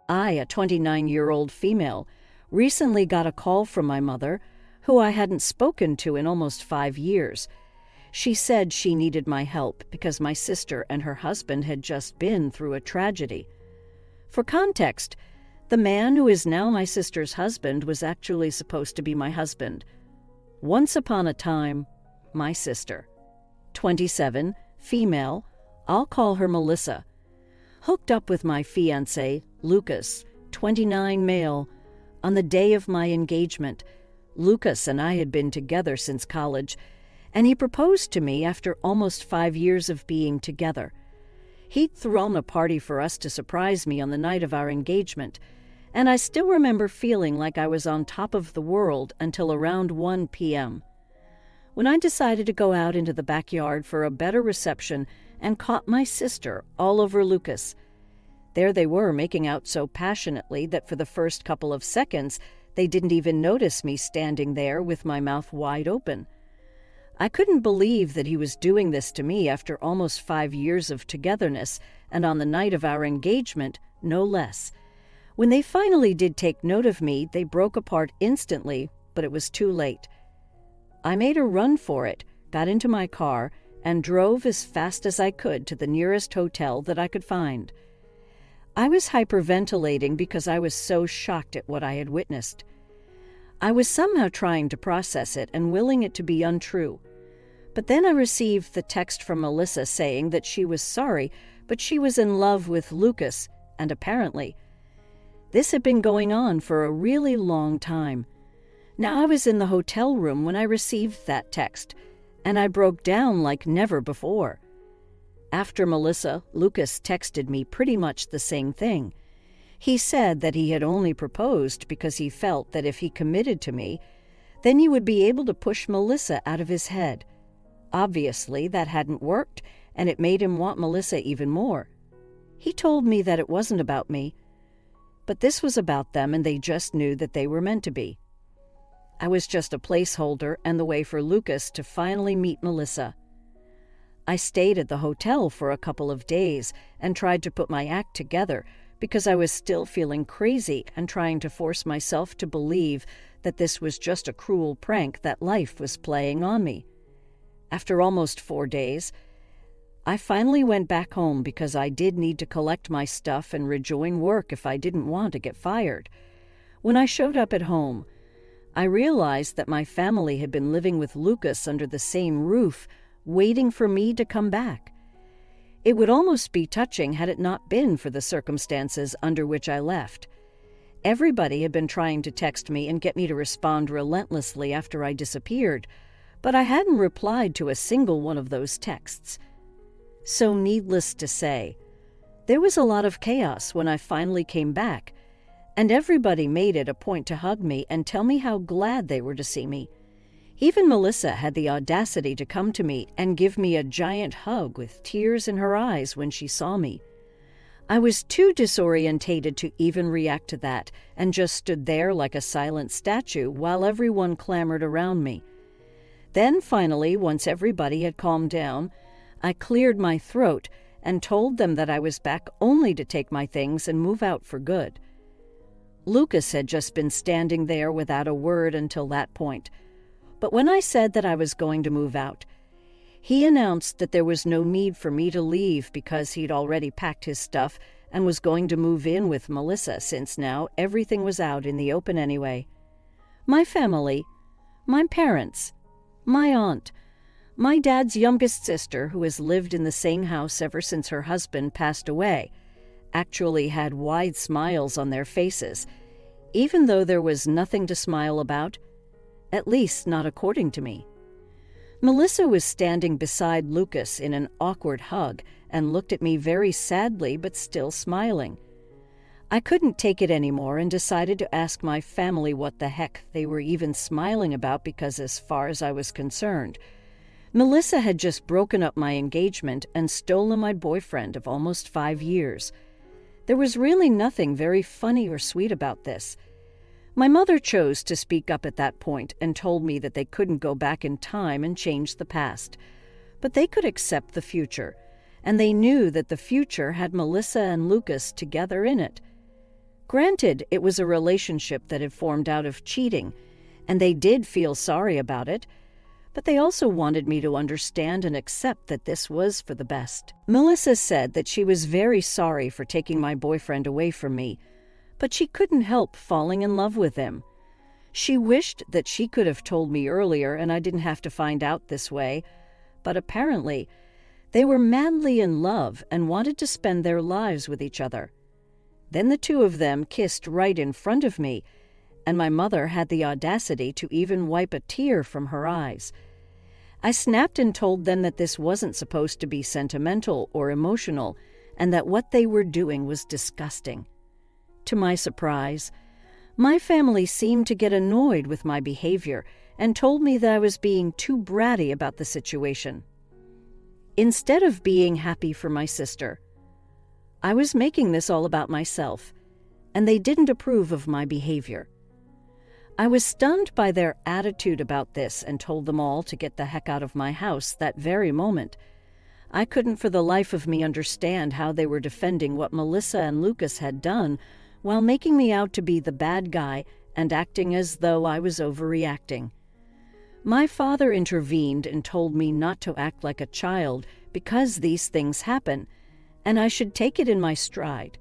I, a 29-year-old female, recently got a call from my mother, who I hadn't spoken to in almost 5 years. She said she needed my help because my sister and her husband had just been through a tragedy. For context, the man who is now my sister's husband was actually supposed to be my husband. Once upon a time, my sister. 27, female, I'll call her Melissa. Hooked up with my fiancé, Lucas, 29, male. On the day of my engagement, Lucas and I had been together since college, and he proposed to me after almost 5 years of being together. He'd thrown a party for us to surprise me on the night of our engagement, and I still remember feeling like I was on top of the world until around 1 p.m. when I decided to go out into the backyard for a better reception and caught my sister all over Lucas. There they were, making out so passionately that for the first couple of seconds they didn't even notice me standing there with my mouth wide open. I couldn't believe that he was doing this to me after almost 5 years of togetherness, and on the night of our engagement, no less. When they finally did take note of me, they broke apart instantly, but it was too late. I made a run for it, got into my car, and drove as fast as I could to the nearest hotel that I could find. I was hyperventilating because I was so shocked at what I had witnessed. I was somehow trying to process it and willing it to be untrue. But then I received the text from Melissa saying that she was sorry, but she was in love with Lucas, and apparently this had been going on for a really long time. Now I was in the hotel room when I received that text, and I broke down like never before. After Melissa, Lucas texted me pretty much the same thing. He said that he had only proposed because he felt that if he committed to me, then he would be able to push Melissa out of his head. Obviously, that hadn't worked, and it made him want Melissa even more. He told me that it wasn't about me, but this was about them, and they just knew that they were meant to be. I was just a placeholder and the way for Lucas to finally meet Melissa. I stayed at the hotel for a couple of days and tried to put my act together because I was still feeling crazy and trying to force myself to believe that this was just a cruel prank that life was playing on me. After almost 4 days, I finally went back home because I did need to collect my stuff and rejoin work if I didn't want to get fired. When I showed up at home, I realized that my family had been living with Lucas under the same roof, waiting for me to come back. It would almost be touching had it not been for the circumstances under which I left. Everybody had been trying to text me and get me to respond relentlessly after I disappeared, but I hadn't replied to a single one of those texts. So needless to say, there was a lot of chaos when I finally came back, and everybody made it a point to hug me and tell me how glad they were to see me. Even Melissa had the audacity to come to me and give me a giant hug with tears in her eyes when she saw me. I was too disorientated to even react to that and just stood there like a silent statue while everyone clamored around me. Then finally, once everybody had calmed down, I cleared my throat and told them that I was back only to take my things and move out for good. Lucas had just been standing there without a word until that point. But when I said that I was going to move out, he announced that there was no need for me to leave because he'd already packed his stuff and was going to move in with Melissa since now everything was out in the open anyway. My family, my parents, my aunt, my dad's youngest sister, who has lived in the same house ever since her husband passed away, actually had wide smiles on their faces, even though there was nothing to smile about, at least not according to me. Melissa was standing beside Lucas in an awkward hug and looked at me very sadly but still smiling. I couldn't take it anymore and decided to ask my family what the heck they were even smiling about because as far as I was concerned, Melissa had just broken up my engagement and stolen my boyfriend of almost 5 years. There was really nothing very funny or sweet about this. My mother chose to speak up at that point and told me that they couldn't go back in time and change the past, but they could accept the future, and they knew that the future had Melissa and Lucas together in it. Granted, it was a relationship that had formed out of cheating, and they did feel sorry about it, but they also wanted me to understand and accept that this was for the best. Melissa said that she was very sorry for taking my boyfriend away from me, but she couldn't help falling in love with him. She wished that she could have told me earlier and I didn't have to find out this way, but apparently they were madly in love and wanted to spend their lives with each other. Then the two of them kissed right in front of me, and my mother had the audacity to even wipe a tear from her eyes. I snapped and told them that this wasn't supposed to be sentimental or emotional, and that what they were doing was disgusting. To my surprise, my family seemed to get annoyed with my behavior and told me that I was being too bratty about the situation. Instead of being happy for my sister, I was making this all about myself, and they didn't approve of my behavior. I was stunned by their attitude about this and told them all to get the heck out of my house that very moment. I couldn't for the life of me understand how they were defending what Melissa and Lucas had done while making me out to be the bad guy and acting as though I was overreacting. My father intervened and told me not to act like a child because these things happen, and I should take it in my stride.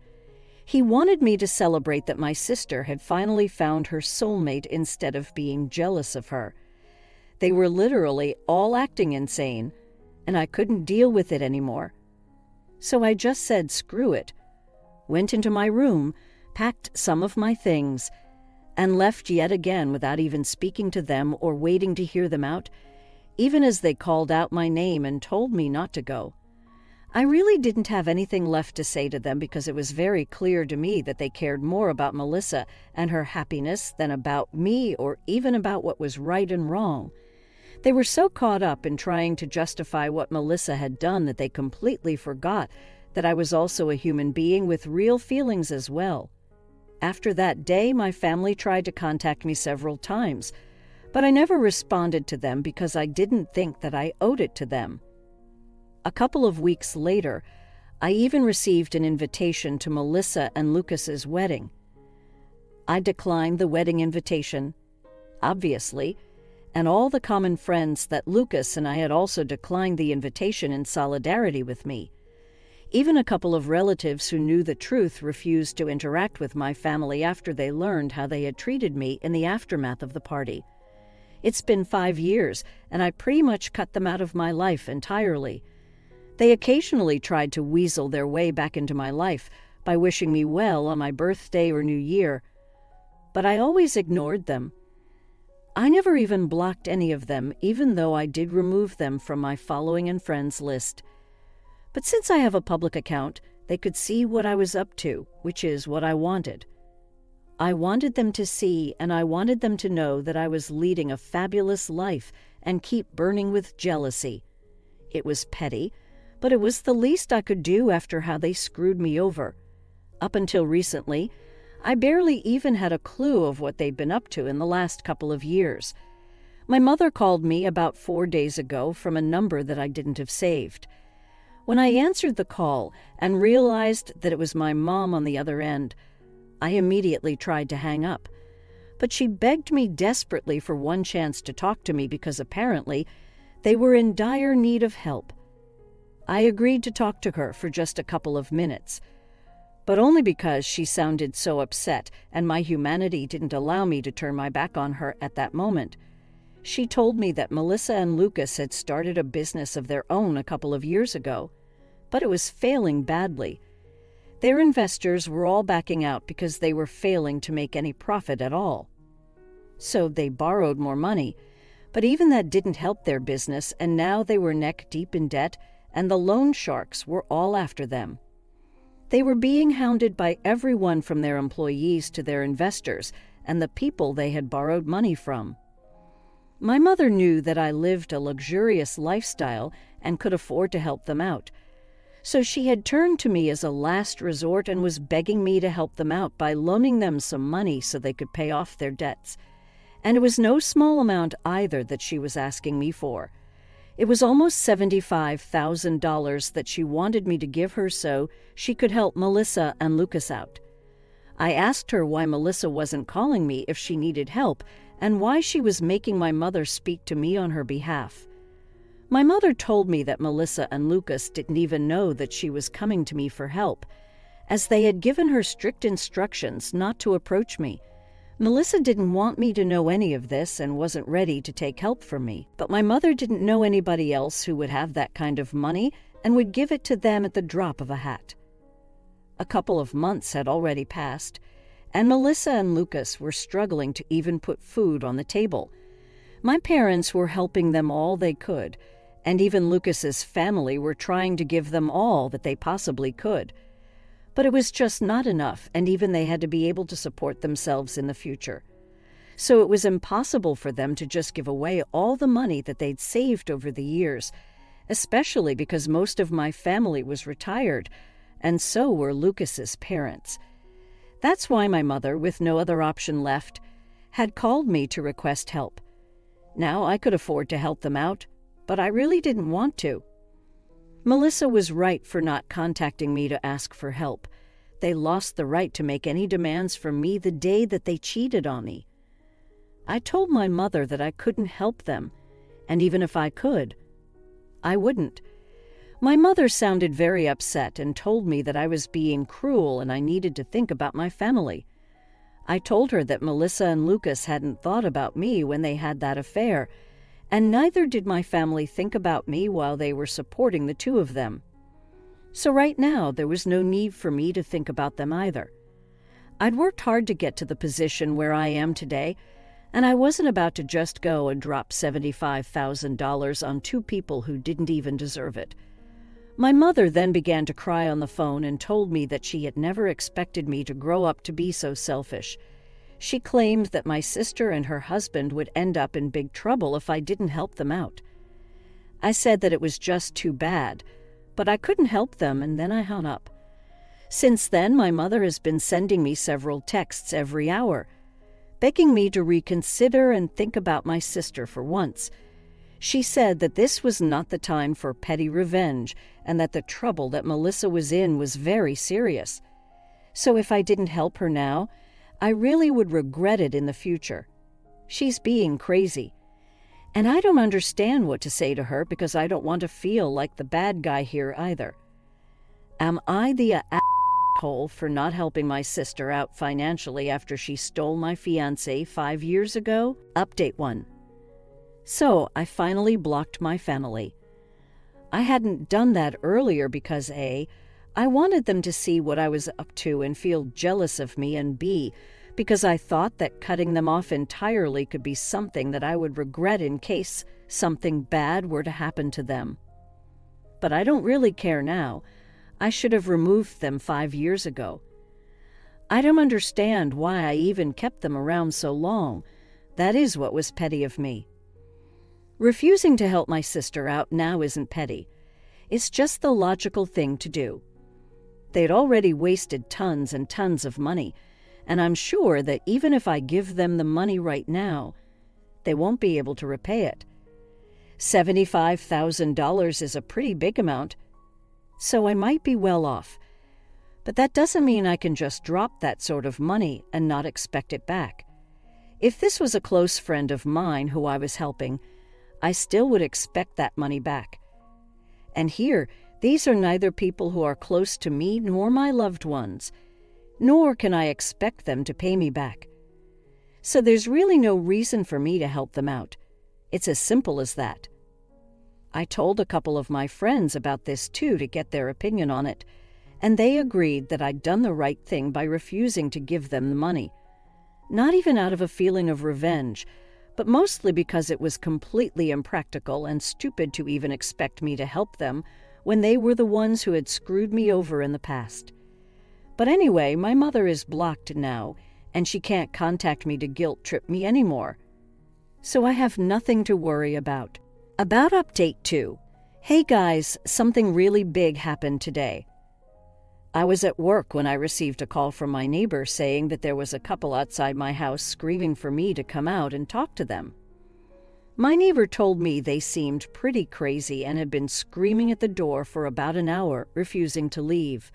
He wanted me to celebrate that my sister had finally found her soulmate instead of being jealous of her. They were literally all acting insane, and I couldn't deal with it anymore. So I just said screw it, went into my room, packed some of my things, and left yet again without even speaking to them or waiting to hear them out, even as they called out my name and told me not to go. I really didn't have anything left to say to them because it was very clear to me that they cared more about Melissa and her happiness than about me or even about what was right and wrong. They were so caught up in trying to justify what Melissa had done that they completely forgot that I was also a human being with real feelings as well. After that day, my family tried to contact me several times, but I never responded to them because I didn't think that I owed it to them. A couple of weeks later, I even received an invitation to Melissa and Lucas's wedding. I declined the wedding invitation, obviously, and all the common friends that Lucas and I had also declined the invitation in solidarity with me. Even a couple of relatives who knew the truth refused to interact with my family after they learned how they had treated me in the aftermath of the party. It's been 5 years, and I pretty much cut them out of my life entirely. They occasionally tried to weasel their way back into my life by wishing me well on my birthday or New Year, but I always ignored them. I never even blocked any of them, even though I did remove them from my following and friends list. But since I have a public account, they could see what I was up to, which is what I wanted. I wanted them to see, and I wanted them to know that I was leading a fabulous life and keep burning with jealousy. It was petty, but it was the least I could do after how they screwed me over. Up until recently, I barely even had a clue of what they'd been up to in the last couple of years. My mother called me about 4 days ago from a number that I didn't have saved. When I answered the call and realized that it was my mom on the other end, I immediately tried to hang up. But she begged me desperately for one chance to talk to me because apparently they were in dire need of help. I agreed to talk to her for just a couple of minutes, but only because she sounded so upset and my humanity didn't allow me to turn my back on her at that moment. She told me that Melissa and Lucas had started a business of their own a couple of years ago, but it was failing badly. Their investors were all backing out because they were failing to make any profit at all. So they borrowed more money, but even that didn't help their business, and now they were neck deep in debt, and the loan sharks were all after them. They were being hounded by everyone from their employees to their investors and the people they had borrowed money from. My mother knew that I lived a luxurious lifestyle and could afford to help them out, so she had turned to me as a last resort and was begging me to help them out by loaning them some money so they could pay off their debts. And it was no small amount either that she was asking me for. It was almost $75,000 that she wanted me to give her so she could help Melissa and Lucas out. I asked her why Melissa wasn't calling me if she needed help and why she was making my mother speak to me on her behalf. My mother told me that Melissa and Lucas didn't even know that she was coming to me for help, as they had given her strict instructions not to approach me. Melissa didn't want me to know any of this and wasn't ready to take help from me, but my mother didn't know anybody else who would have that kind of money and would give it to them at the drop of a hat. A couple of months had already passed, and Melissa and Lucas were struggling to even put food on the table. My parents were helping them all they could, and even Lucas's family were trying to give them all that they possibly could. But it was just not enough, and even they had to be able to support themselves in the future. So it was impossible for them to just give away all the money that they'd saved over the years, especially because most of my family was retired, and so were Lucas's parents. That's why my mother, with no other option left, had called me to request help. Now I could afford to help them out, but I really didn't want to. Melissa was right for not contacting me to ask for help. They lost the right to make any demands from me the day that they cheated on me. I told my mother that I couldn't help them, and even if I could, I wouldn't. My mother sounded very upset and told me that I was being cruel and I needed to think about my family. I told her that Melissa and Lucas hadn't thought about me when they had that affair, and neither did my family think about me while they were supporting the two of them. So right now, there was no need for me to think about them either. I'd worked hard to get to the position where I am today, and I wasn't about to just go and drop $75,000 on two people who didn't even deserve it. My mother then began to cry on the phone and told me that she had never expected me to grow up to be so selfish. She claimed that my sister and her husband would end up in big trouble if I didn't help them out. I said that it was just too bad, but I couldn't help them, and then I hung up. Since then, my mother has been sending me several texts every hour, begging me to reconsider and think about my sister for once. She said that this was not the time for petty revenge and that the trouble that Melissa was in was very serious. So if I didn't help her now, I really would regret it in the future. She's being crazy. And I don't understand what to say to her because I don't want to feel like the bad guy here either. Am I the asshole for not helping my sister out financially after she stole my fiancé 5 years ago? Update 1. So I finally blocked my family. I hadn't done that earlier because A, I wanted them to see what I was up to and feel jealous of me, and B, because I thought that cutting them off entirely could be something that I would regret in case something bad were to happen to them. But I don't really care now. I should have removed them 5 years ago. I don't understand why I even kept them around so long. That is what was petty of me. Refusing to help my sister out now isn't petty. It's just the logical thing to do. They'd already wasted tons and tons of money, and I'm sure that even if I give them the money right now, they won't be able to repay it. $75,000 is a pretty big amount, so I might be well off. But that doesn't mean I can just drop that sort of money and not expect it back. If this was a close friend of mine who I was helping, I still would expect that money back. And here, these are neither people who are close to me nor my loved ones, nor can I expect them to pay me back. So there's really no reason for me to help them out. It's as simple as that. I told a couple of my friends about this too to get their opinion on it, and they agreed that I'd done the right thing by refusing to give them the money. Not even out of a feeling of revenge, but mostly because it was completely impractical and stupid to even expect me to help them when they were the ones who had screwed me over in the past. But anyway, my mother is blocked now, and she can't contact me to guilt-trip me anymore. So I have nothing to worry about. About update 2. Hey guys, something really big happened today. I was at work when I received a call from my neighbor saying that there was a couple outside my house screaming for me to come out and talk to them. My neighbor told me they seemed pretty crazy and had been screaming at the door for about an hour, refusing to leave.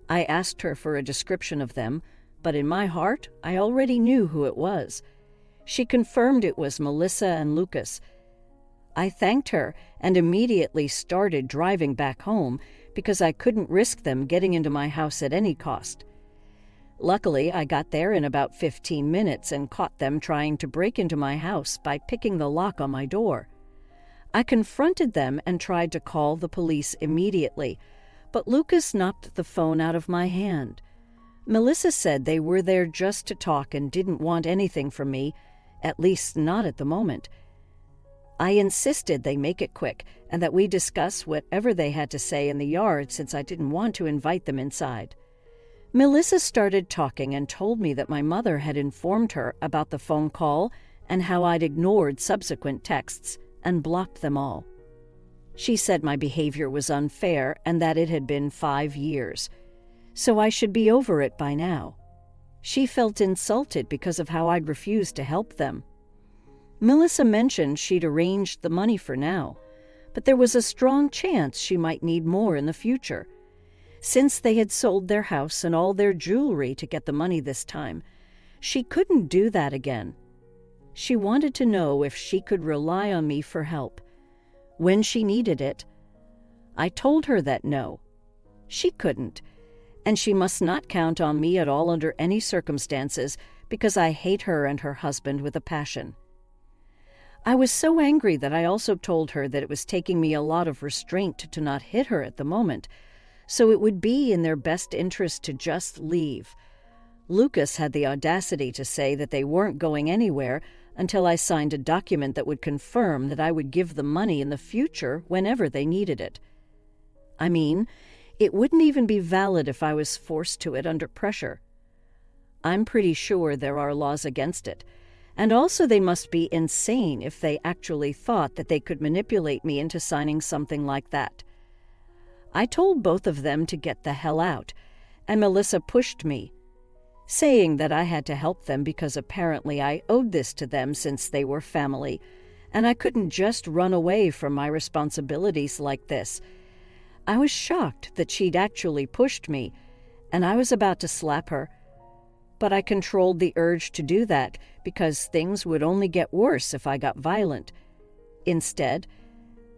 I asked her for a description of them, but in my heart, I already knew who it was. She confirmed it was Melissa and Lucas. I thanked her and immediately started driving back home because I couldn't risk them getting into my house at any cost. Luckily, I got there in about 15 minutes and caught them trying to break into my house by picking the lock on my door. I confronted them and tried to call the police immediately, but Lucas knocked the phone out of my hand. Melissa said they were there just to talk and didn't want anything from me, at least not at the moment. I insisted they make it quick and that we discuss whatever they had to say in the yard since I didn't want to invite them inside. Melissa started talking and told me that my mother had informed her about the phone call and how I'd ignored subsequent texts and blocked them all. She said my behavior was unfair and that it had been 5 years, so I should be over it by now. She felt insulted because of how I'd refused to help them. Melissa mentioned she'd arranged the money for now, but there was a strong chance she might need more in the future. Since they had sold their house and all their jewelry to get the money this time, she couldn't do that again. She wanted to know if she could rely on me for help when she needed it. I told her that no, she couldn't, and she must not count on me at all under any circumstances because I hate her and her husband with a passion. I was so angry that I also told her that it was taking me a lot of restraint to not hit her at the moment, so it would be in their best interest to just leave. Lucas had the audacity to say that they weren't going anywhere until I signed a document that would confirm that I would give the money in the future whenever they needed it. I mean, it wouldn't even be valid if I was forced to it under pressure. I'm pretty sure there are laws against it, and also they must be insane if they actually thought that they could manipulate me into signing something like that. I told both of them to get the hell out, and Melissa pushed me, saying that I had to help them because apparently I owed this to them since they were family, and I couldn't just run away from my responsibilities like this. I was shocked that she'd actually pushed me, and I was about to slap her, but I controlled the urge to do that because things would only get worse if I got violent. Instead,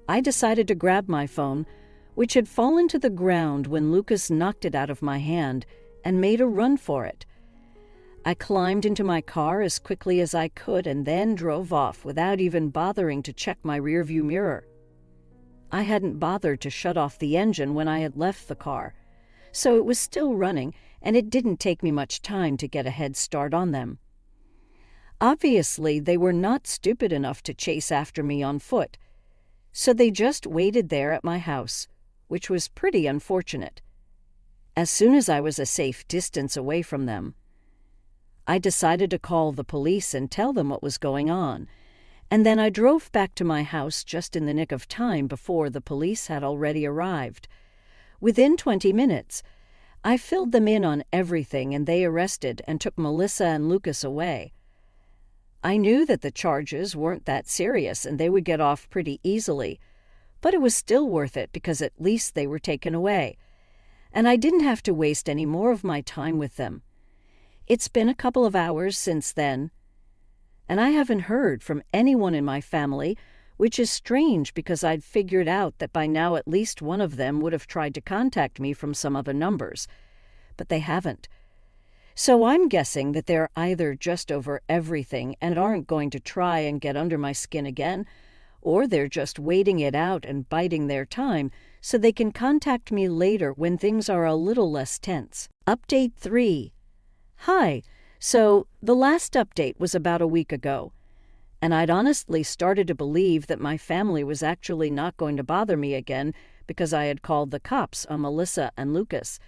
I decided to grab my phone, which had fallen to the ground when Lucas knocked it out of my hand, and made a run for it. I climbed into my car as quickly as I could and then drove off without even bothering to check my rearview mirror. I hadn't bothered to shut off the engine when I had left the car, so it was still running, and it didn't take me much time to get a head start on them. Obviously, they were not stupid enough to chase after me on foot, so they just waited there at my house, which was pretty unfortunate. As soon as I was a safe distance away from them, I decided to call the police and tell them what was going on, and then I drove back to my house just in the nick of time before the police had already arrived. Within 20 minutes, I filled them in on everything and they arrested and took Melissa and Lucas away. I knew that the charges weren't that serious and they would get off pretty easily, but it was still worth it because at least they were taken away, and I didn't have to waste any more of my time with them. It's been a couple of hours since then, and I haven't heard from anyone in my family, which is strange because I'd figured out that by now at least one of them would have tried to contact me from some other numbers, but they haven't. So I'm guessing that they're either just over everything and aren't going to try and get under my skin again, or they're just waiting it out and biding their time so they can contact me later when things are a little less tense. Update 3. Hi. So the last update was about a week ago, and I'd honestly started to believe that my family was actually not going to bother me again because I had called the cops on Melissa and Lucas.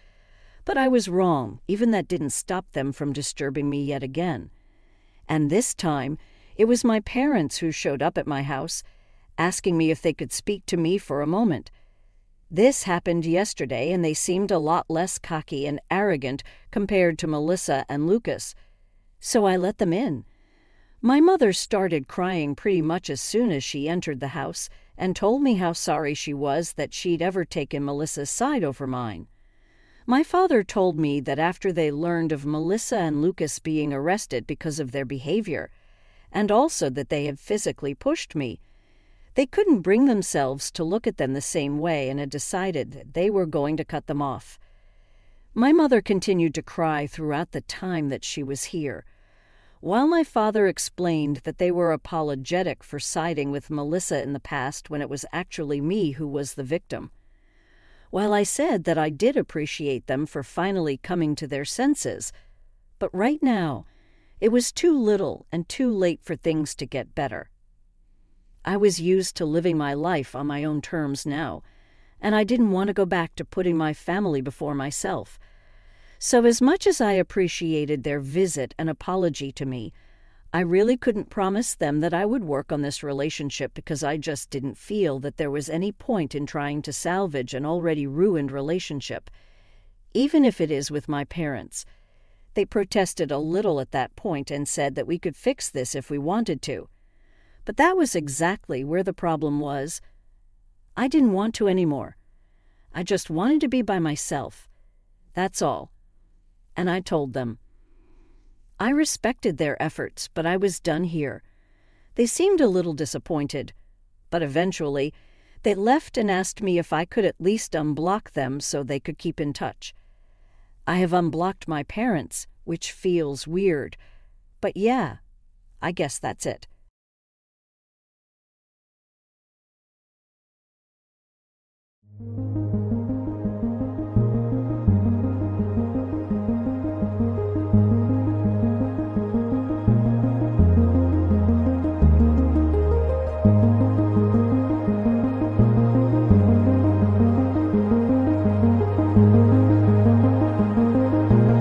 But I was wrong. Even that didn't stop them from disturbing me yet again. And this time, it was my parents who showed up at my house, asking me if they could speak to me for a moment. This happened yesterday, and they seemed a lot less cocky and arrogant compared to Melissa and Lucas. So I let them in. My mother started crying pretty much as soon as she entered the house and told me how sorry she was that she'd ever taken Melissa's side over mine. My father told me that after they learned of Melissa and Lucas being arrested because of their behavior, and also that they had physically pushed me, they couldn't bring themselves to look at them the same way and had decided that they were going to cut them off. My mother continued to cry throughout the time that she was here, while my father explained that they were apologetic for siding with Melissa in the past when it was actually me who was the victim. While I said that I did appreciate them for finally coming to their senses, but right now, it was too little and too late for things to get better. I was used to living my life on my own terms now, and I didn't want to go back to putting my family before myself. So as much as I appreciated their visit and apology to me, I really couldn't promise them that I would work on this relationship because I just didn't feel that there was any point in trying to salvage an already ruined relationship, even if it is with my parents. They protested a little at that point and said that we could fix this if we wanted to. But that was exactly where the problem was. I didn't want to anymore. I just wanted to be by myself. That's all. And I told them. I respected their efforts, but I was done here. They seemed a little disappointed, but eventually they left and asked me if I could at least unblock them so they could keep in touch. I have unblocked my parents, which feels weird, but yeah, I guess that's it.